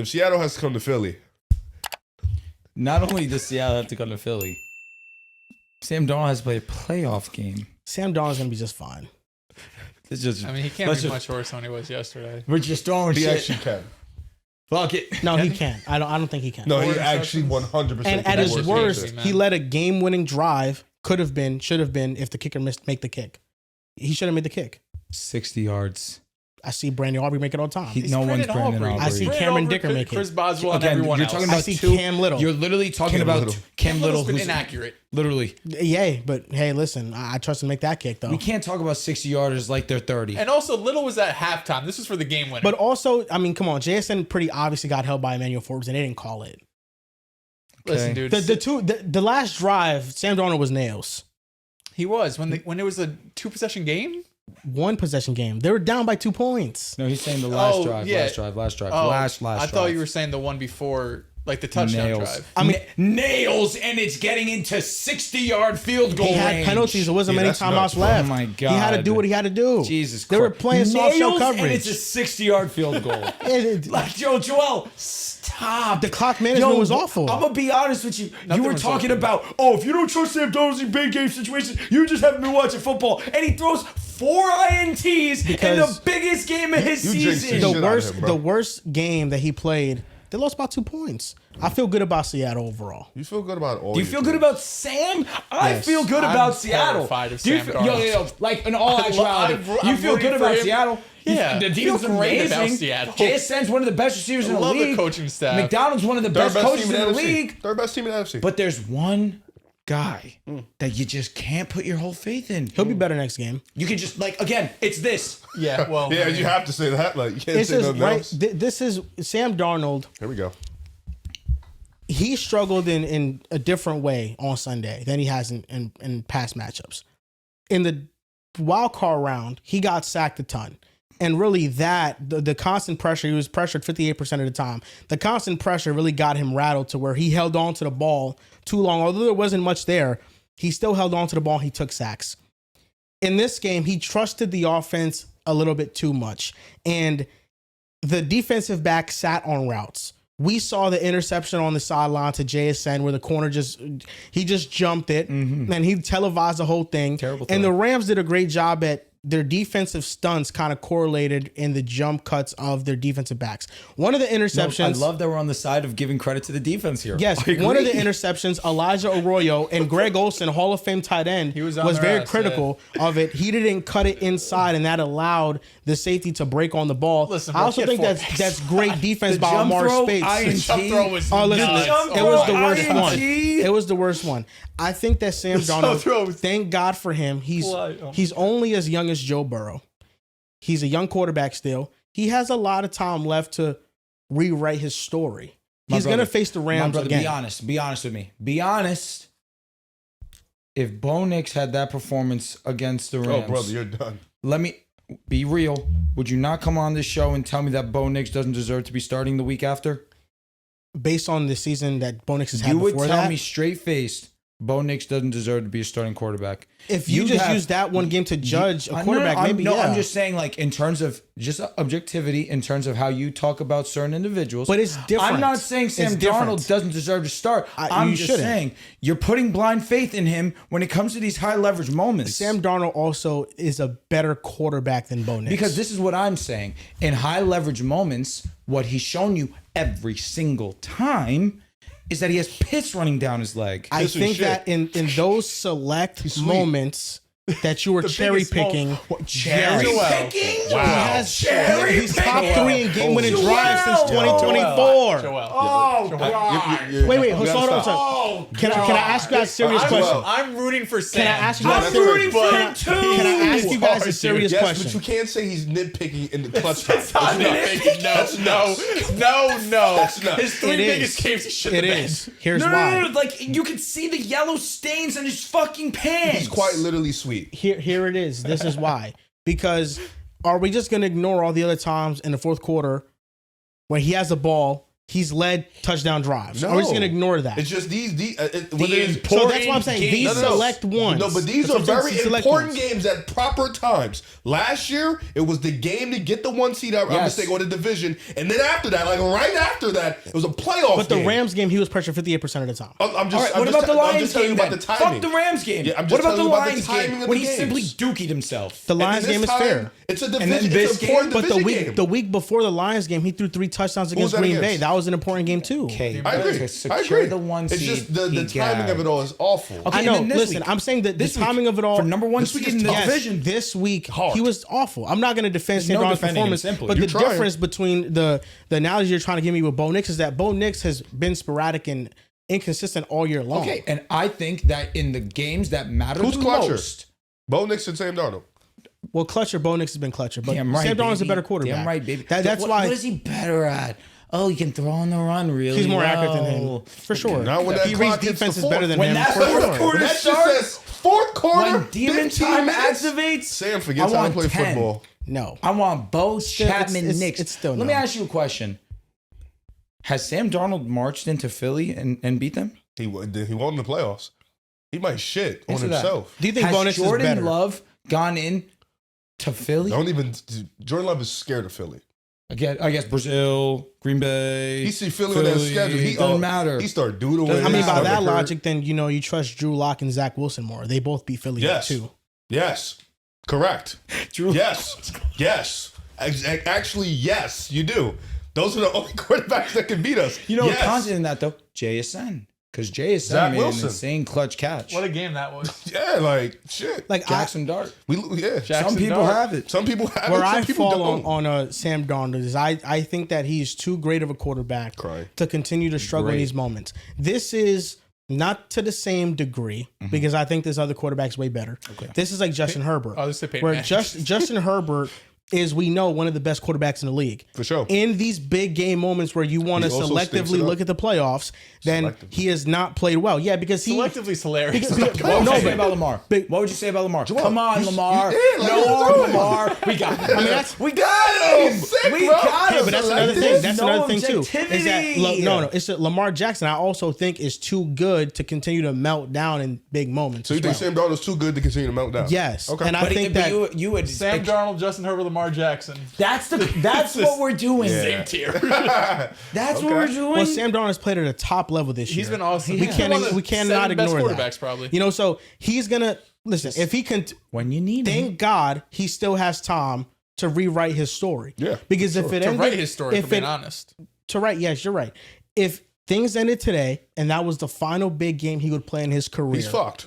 If Seattle has to come to Philly. Not only does Seattle have to come to Philly, Sam Darnold has to play a playoff game. Sam Darnold's going to be just fine. It's just, I mean, he can't be much worse than he was yesterday. we're just throwing He shit. actually can. Fuck it. No, he can't. I don't think he can. No, he Four actually interceptions. 100% And can. at his worst worst, games, man. he let a game-winning drive. Should have been if the kicker make the kick. He should have made the kick. 60 yards. I see Brandon Aubrey make it all the time. No one's Brandon Aubrey. I see Cameron Dicker make it. Chris Boswell and Again, everyone you're else. talking I about see two. Cam Little. You're literally talking Cam about Little. Cam Little, Little's been who's inaccurate. literally. Yay, but hey, listen, I trust him to make that kick though. We can't talk about 60 yarders like they're 30. And also, Little was at halftime. This was for the game winner. But also, I mean, come on, JSN pretty obviously got held by Emmanuel Forbes and they didn't call it. Listen, dude, The last drive, Sam Darnold was nails. he was when it was a 2-possession game. One possession game. They were down by 2 points. No, he's saying the last Oh, drive, yeah. last drive. Oh, last I drive. thought you were saying the one before, like the touchdown Nails. drive. I mean, nails, and it's getting into 60-yard field goal he had range. penalties. There wasn't Yeah, many that's timeouts nuts, bro. left. Oh my He had to God. do what he had to do. Jesus They Christ. were playing soft shell Nails, and coverage. it's a 60-yard field goal. like, Joel, stop. The clock management was awful. I'm going to be honest with you. Nothing You were was talking open. about, if you don't trust Sam Darnold in big game situations, you just haven't been watching football. And he throws 4 INTs in Because the biggest game of his you jinxed season. his shit out of him, bro. the worst game that he played, they lost by 2 points. I feel good about Seattle overall. You feel good about all Do you your feel good teams. about Sam? I Yes. feel good I'm about Seattle. terrified of Do you Sam feel, Darnold. like in all actuality, I'm you feel rooting good for about him. Seattle? Yeah, the I defense feel is great about amazing. Seattle. JSN's one of the best receivers in the love the league. coaching staff. McDonald's one of the Third best coaches team in the NFC. league. Third best team in the NFC. But there's one guy that you just can't put your whole faith in. He'll be better next game. You can just again, it's this. Yeah, well, yeah, you have to say that. Like, you can't It's say just nothing right. else. This is Sam Darnold. Here we go. He struggled in a different way on Sunday than he has in past matchups. In the wild card round, he got sacked a ton. And really the constant pressure, he was pressured 58% of the time. The constant pressure really got him rattled to where he held on to the ball too long. Although there wasn't much there, he still held on to the ball. He took sacks. In this game, he trusted the offense a little bit too much. And the defensive back sat on routes. We saw the interception on the sideline to JSN where the corner just jumped it and he televised the whole thing. Terrible And throw. the Rams did a great job at their defensive stunts kind of correlated in the jump cuts of their defensive backs. One of the interceptions. I love that we're on the side of giving credit to the defense here. Yes, I one of the agree. interceptions, Elijah Arroyo and Greg Olsen, Hall of Fame tight end, was on was their very ass, critical of it. He didn't cut it inside, and that allowed the safety to break on the ball. Listen, I bro, also he think had that's great defense by jump Amari throw, Spates. jump throw was Oh, listen, nuts. it was the throw, worst INT. one. It was the worst one. I think that Sam throw Darnold, was- thank God for him, he's only as young as Joe Burrow. He's a young quarterback still. He has a lot of time left to rewrite his story. He's going to face the My Rams brother, again. Be honest with me. Be honest. If Bo Nix had that performance against the Rams, Oh, brother, you're done. let me be real. Would you not come on this show and tell me that Bo Nix doesn't deserve to be starting the week after? Based on the season that Bo Nix has had You would before tell that, me straight faced, Bo Nix doesn't deserve to be a starting quarterback. if you You'd just have- use that one game to judge a No, quarterback, I'm, maybe no, yeah. I'm just saying, like, in terms of just objectivity, in terms of how you talk about certain individuals. But it's different. I'm not saying Sam It's different. Darnold doesn't deserve to start. I'm you just shouldn't. saying you're putting blind faith in him when it comes to these high leverage moments. Sam Darnold also is a better quarterback than Bo Nix. Because this is what I'm saying. In high leverage moments, what he's shown you every single time is that he has piss running down his leg. I This is think shit. that in those select sweet. moments that you were cherry biggest mo- picking, Cherry Joel. picking? Wow. he's top 3 in game winning Joel. drives since Joel. 2024. Joel. Oh, Joel. God. Wait, You hold gotta on. stop. Can I ask you guys a serious question? I'm rooting for Sam. Can I ask you I'm guys? rooting for Can him I- too. Can I ask you guys a serious Yes, question? but you can't say he's nitpicking in the clutch time. It's not nitpicking. No. That's nuts. His 3 It biggest is. games he should It have been. is. Here's No, why. like you can see the yellow stains on his fucking pants. He's quite literally sweet. Here it is. This is why. Because are we just going to ignore all the other times in the fourth quarter where he has the ball, he's led touchdown drives. No. Are we just gonna ignore that? It's just these So that's what I'm saying. games. These select ones. No, but these That's are what I'm saying, very select important ones. games at proper times. Last year, it was the game to get the 1 seed out, Yes. or the division, and then after that, like right after that, it was a playoff. But the game. Rams game, he was pressured 58% of the time. I'm just. All right, I'm what just about the I'm Lions just telling game you about then? the timing. Fuck the Rams game. Yeah, I'm just what about the telling you about the Lions timing game of when the he simply games. dookied himself? The And Lions this game is time, fair. It's a then division. this It's an important But division game. the week before the Lions game, he threw 3 touchdowns against that Green against? Bay. That was an important game too. Okay, I agree. to I secure agree. the 1 It's seed. just the he timing of gagged. it all is awful. Okay, I know. and then this Listen, week- I'm saying that the this week, timing of it all for number 1 this week seed is in the tough. division. This week Hard. he was awful. I'm not going to defend Sam no Darnold's defending him performance, simply. but You're the trying. difference between the analogy you're trying to give me with Bo Nix is that Bo Nix has been sporadic and inconsistent all year long. Okay, and I think that in the games that matter Who's the clutcher? most, Bo Nix and Sam Darnold. Well, Clutcher, Bo Nix has been Clutcher, but damn right, Sam Darnold's a baby. better quarterback. Damn right, baby. That's What- why What is he better at? Oh, he can throw on the run really. he's more well. accurate than him, for sure. Not when that He clock reads hits defense the is better than When him, that for fourth sure. quarter That just starts, says fourth quarter. when demon 15 time minutes. activates, Sam forgets I how want to play 10. football. No. I want Bo Chapman it's- Knicks. it's still Let me no. ask you a question. Has Sam Darnold marched into Philly and beat them? He won in the playoffs. He might shit on Answer that. himself. Do you think Has Bo Nix is Jordan better? Love gone in to Philly? Don't even. Jordan Love is scared of Philly. I guess Brazil, Green Bay. He see Philly on that schedule. He doesn't matter. He start doodling. Doesn't I mean, by Stomach that hurt. logic, then you trust Drew Lock and Zach Wilson more. They both beat Philly Yes. too. Yes. Correct. Drew- Yes. Yes. Actually, yes, you do. Those are the only quarterbacks that can beat us. You know, yes. constant in that though, JSN. Because JSN Zach made Wilson. an insane clutch catch. What a game that was. Yeah, like shit. Like Jackson Dart. Yeah. Some people Dart. have it. Some people have where it. Some I people fall don't. on Sam Darnold is I think that he's too great of a quarterback Cry. to continue to struggle in Great. these moments. This is not to the same degree because I think there's other quarterbacks way better. Okay. This is like Justin Herbert, Oh, this is Peyton where Manning. Justin Herbert is, we know, one of the best quarterbacks in the league. For sure. In these big game moments where you want to He also stinks selectively it up. look at the playoffs, then Selectively. he has not played well. Yeah, because he Selectively's hilarious. Because- What would No, you say but- about Lamar? but- What would you say about Lamar? Jamal, Come on, you- Lamar. you did, like, No what you more doing? Lamar. We got him. I mean, that's we got him. He's sick, we bro. got Yeah, him. but that's another thing. There's That's no another thing too. Is that objectivity. no, it's that Lamar Jackson. I also think is too good to continue to melt down in big moments. So you as think well. Sam Darnold's too good to continue to melt down? Yes, Okay. and I But, think but that you would Sam Darnold, Justin Herbert, Lamar Jackson. that's what we're doing. Yeah. Same tier. That's what we're doing. well, Sam Darnold has played at a top level this year. He's been awesome. We He's can't one of the we cannot 7 best ignore quarterbacks that. probably. You know, so he's gonna listen. If he can, when you need him. thank God he still has time to rewrite his story. Yeah, because if it to ended, write his story, if for being it- honest. to write, yes, you're right. If things ended today and that was the final big game he would play in his career, He's fucked.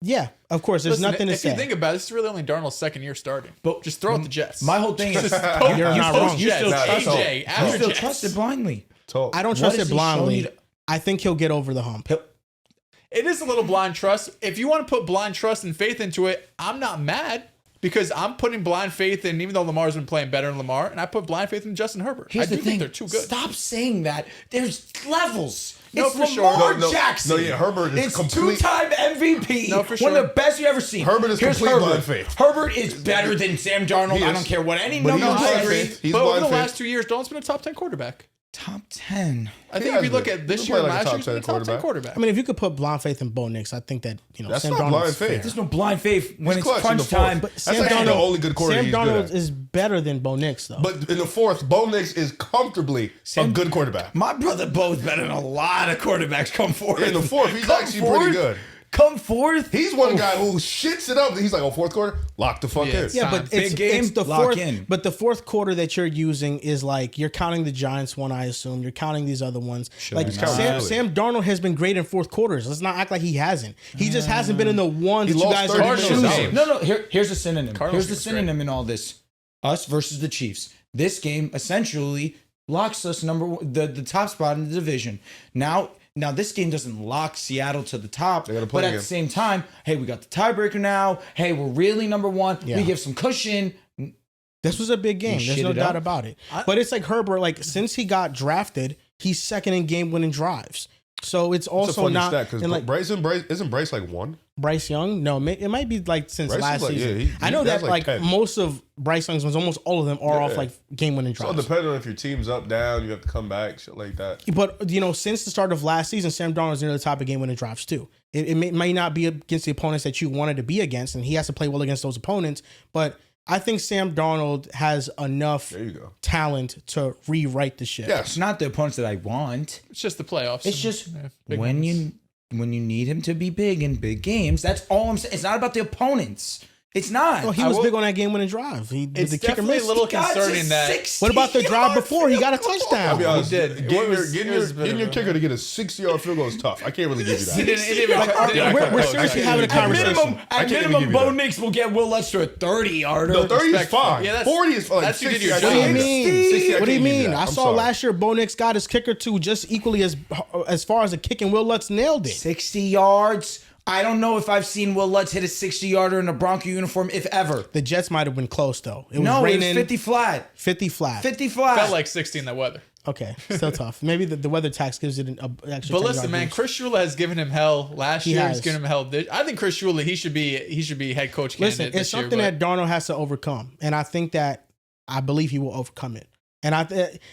yeah, of course, there's Listen, nothing to if say. you think about it, this is really only Darnold's second year starting. But just throw out the Jets. My whole thing is You're not wrong. You still Nah, trust that's it. all. You after still Jets. trust it blindly. Talk. I don't What trust has it he shown blindly. you to- I think he'll get over the hump. It is a little blind trust. If you want to put blind trust and faith into it, I'm not mad because I'm putting blind faith in, even though Lamar's been playing better than Lamar, and I put blind faith in Justin Herbert. Here's I the do thing. think they're too good. Stop saying that. There's levels. No, it's for sure. Lamar No, Jackson. no, yeah, Herbert is it's complete- two-time MVP. No, for One of sure. the best you ever seen. Herbert is Here's complete Herbert. blind faith. Herbert is better than Sam Darnold. He I is. don't care what any But he number is I blind says. agree. faith. He's But over blind the faith. last 2 years, Darnold's been a top 10 quarterback. Top 10. I He think if has you look been. at this He's year and played like a last year, top he's been a 10 top 10 quarterback. quarterback. I mean, if you could put blind faith in Bo Nix, I think that That's Sam not Darnold's blind fair. faith. There's no blind faith when it's clutch in crunch the fourth. time. But That's Sam actually the Darnold, only good quarter Sam he's good Darnold at. is better than Bo Nix, though. But in the fourth, Bo Nix is comfortably a good quarterback. My brother Bo's better than a lot of quarterbacks come forth. In the fourth, he's Come actually forth. pretty good. Come forth. He's one guy who shits it up. He's like, oh, fourth quarter, lock the fuck Yeah, in. yeah, time. but Big it's, game, it's the lock fourth. in. But the fourth quarter that you're using is like you're counting the Giants one. I assume you're counting these other ones. Like I not? Sam Darnold has been great in fourth quarters. Let's not act like he hasn't. He just hasn't been in the ones He that you lost guys 30 are minutes choosing. out. No. Here's a synonym. Cardinals Here's the was great. synonym in all this. Us versus the Chiefs. This game essentially locks us the top spot in the division. Now this game doesn't lock Seattle to the top, gotta play but at again. the same time, hey, we got the tiebreaker now. Hey, we're really number one. Yeah. We give some cushion. This was a big game. You There's shit no it doubt up. about it. But it's like Herbert. Like since he got drafted, he's second in game winning drives. So it's It's a also funny not stat because and like isn't Bryce like 1? Bryce Young. No, it might be like since Bryce last is like- season. yeah, I know he has that like like 10. most of Bryce Young's ones, almost all of them are off Yeah. like game-winning So drives. depending on if your team's up, down, you have to come back, shit like that. But since the start of last season, Sam Darnold is near the top of game-winning drives too. It might not be against the opponents that you wanted to be against, and he has to play well against those opponents. But I think Sam Darnold has enough There you go. talent to rewrite the ship. It's Yes. not the opponents that I want. It's just the playoffs. It's just big when ones. you need him to be big in big games. That's all I'm saying. It's not about the opponents. It's not. Well, he was big on that game-winning drive. It's the kicker definitely missed. a little God, concerning just that. 60 What about the drive yard before? He got a field goal. touchdown. I'll be honest. He did. Getting It was a bit your of a- kicker to get a 60-yard field goal is tough. I can't really give you that. It didn't even we're seriously having a At conversation. minimum, I at can't even minimum, give you Bo that. Nix will get Will Lutz to a 30-yarder. No, 30 is Respectful. fine. Yeah, that's- 40 is fine. that's you did 60, your I job. can't What do you give mean? 60, I What do you can't give mean? that. I I'm saw sorry. last year Bo Nix got his kicker to just equally as far as a kick, and Will Lutz nailed it. 60 yards. I don't know if I've seen Will Lutz hit a 60-yarder in a Bronco uniform, if ever. The Jets might have been close though. It was No, it raining. was 50 flat. 50 flat. 50 flat. felt like 60 in the weather. Okay, still tough. Maybe the weather tax gives it an extra. But 10 listen, yard man, boost. Chris Shula has given him hell last He year. has. He's given him hell. I think Chris Shula, he should be head coach candidate Listen, it's this year. something but- that Darnold has to overcome, and I think that I believe he will overcome it. And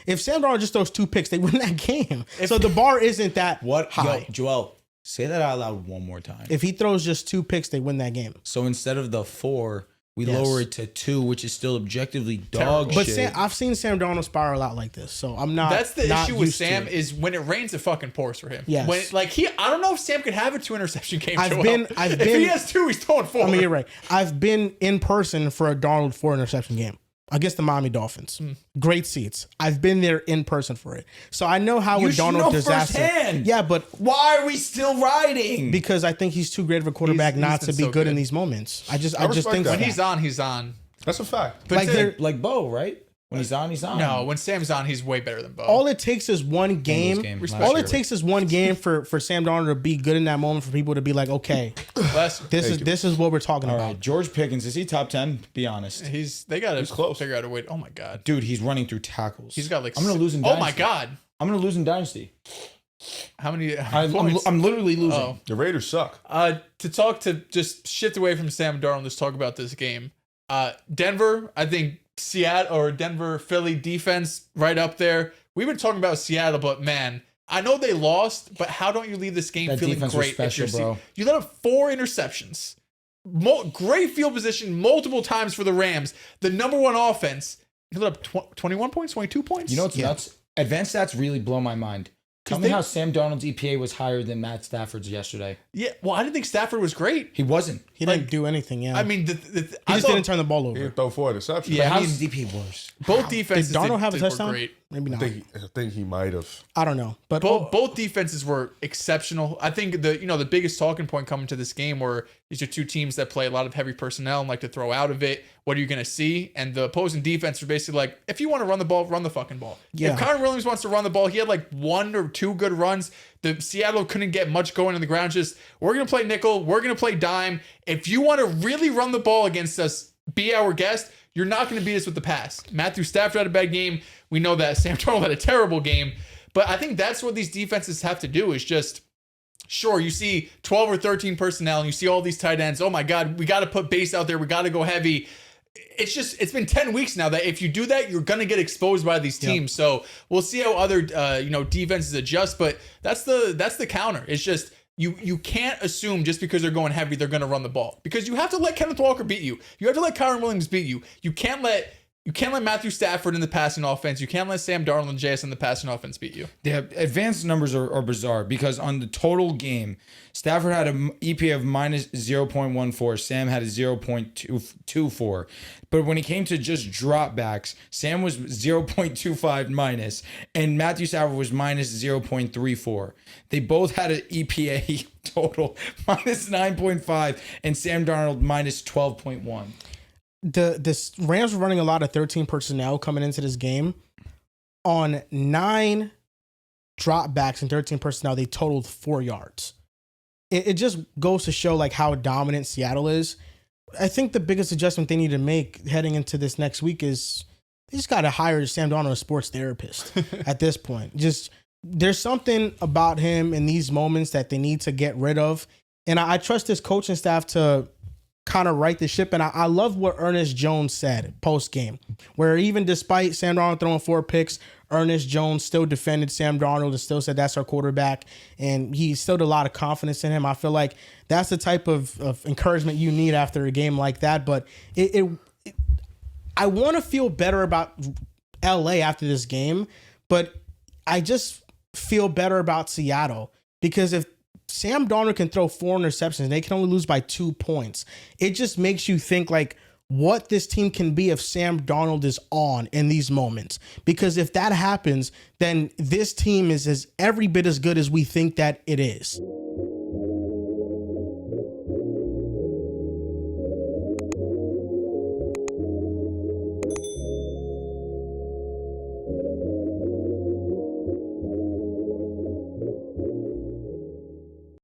if Sam Darnold just throws 2 picks, they win that game. So the bar isn't that high. Yo, Joel, say that out loud one more time. If he throws just 2 picks, they win that game. So instead of the 4, we Yes. lower it to 2, which is still objectively Terrible. dog But shit. I've seen Sam Darnold spiral out like this, so I'm not. That's the not issue with used to Sam it. is when it rains, it fucking pours for him. Yes. When I don't know if Sam could have a 2-interception game. I've Joel. been- if he has 2, he's throwing 4. I mean, you're right. I've been in person for a Darnold 4 interception game against the Miami Dolphins. Great seats. I've been there in person for it, so I know how You a should Darnold know disaster. firsthand. Yeah, but Why are we still riding? because I think he's too great of a quarterback He's not been to be so good in good. these moments. I just respect think that. when that. he's on, he's on. That's a fact. But Like they're- Like Bo, right? When he's on, he's on. No, when Sam's on, he's way better than Bo. all it takes is one game. game last All year. it takes is one game for Sam Darnold to be good in that moment for people to be like, okay, Last, this is what we're talking All about. right, George Pickens, is he top 10? Be honest. they got to close. figure out a way. Oh my god, Dude, he's running through tackles. he's got like. I'm going to lose in Oh Dynasty. my god, I'm going to lose in Dynasty. how many I'm points? literally losing. Oh. The Raiders suck. To just shift away from Sam Darnold, let's talk about this game. Denver, I think Seattle or Denver, Philly defense right up there. We've been talking about Seattle, but man, I know they lost, but how don't you leave this game That feeling defense was great? special, bro. You let up 4 interceptions, great field position multiple times for the Rams. The number 1 offense. You let up 21 points, 22 points. You know what's nuts? Advanced stats really blow my mind. Tell me they- how Sam Darnold's EPA was higher than Matt Stafford's yesterday. Yeah, well, I didn't think Stafford was great. He wasn't. He didn't do anything. Yeah, I mean, he I just thought didn't turn the ball He over. didn't throw 4 interceptions. Yeah, How's he's- his DP worse? both defenses Did Darnold have a were touchdown? great. Maybe not. I think he might have. I don't know, but Both defenses were exceptional. I think the biggest talking point coming to this game were these are 2 teams that play a lot of heavy personnel and like to throw out of it. What are you going to see? And the opposing defense was basically like, if you want to run the ball, run the fucking ball. Yeah. If Kyron Williams wants to run the ball, he had like 1 or 2 good runs. The Seattle couldn't get much going on the ground. Just we're going to play nickel, we're going to play dime. If you want to really run the ball against us, be our guest. You're not going to beat us with the pass. Matthew Stafford had a bad game. We know that. Sam Darnold had a terrible game. But I think that's what these defenses have to do is just, sure, you see 12 or 13 personnel and you see all these tight ends. Oh my God, we got to put base out there. We got to go heavy. It's been 10 weeks now that if you do that, you're going to get exposed by these teams. So we'll see how other, defenses adjust. But that's the counter. It's just, You can't assume just because they're going heavy, they're going to run the ball, because you have to let Kenneth Walker beat you. You have to let Kyron Williams beat you. You can't let Matthew Stafford in the passing offense. You can't let Sam Darnold and JS in the passing offense beat you. The advanced numbers are bizarre because on the total game, Stafford had an EPA of minus 0.14. Sam had a 0.24. But when it came to just dropbacks, Sam was 0.25 minus, and Matthew Stafford was minus 0.34. They both had an EPA total minus 9.5, and Sam Darnold minus 12.1. The Rams were running a lot of 13 personnel coming into this game. On 9 dropbacks and 13 personnel, they totaled 4 yards. It just goes to show like how dominant Seattle is. I think the biggest adjustment they need to make heading into this next week is they just got to hire Sam Darnold, a sports therapist at this point. Just there's something about him in these moments that they need to get rid of. And I trust this coaching staff to kind of right the ship. And I love what Ernest Jones said post game, where even despite Sam Darnold throwing 4 picks, Ernest Jones still defended Sam Darnold and still said that's our quarterback. And he instilled a lot of confidence in him. I feel like that's the type of encouragement you need after a game like that. But I want to feel better about LA after this game, but I just feel better about Seattle, because if Sam Darnold can throw 4 interceptions and they can only lose by 2 points, it just makes you think like what this team can be if Sam Darnold is on in these moments. Because if that happens, then this team is every bit as good as we think that it is.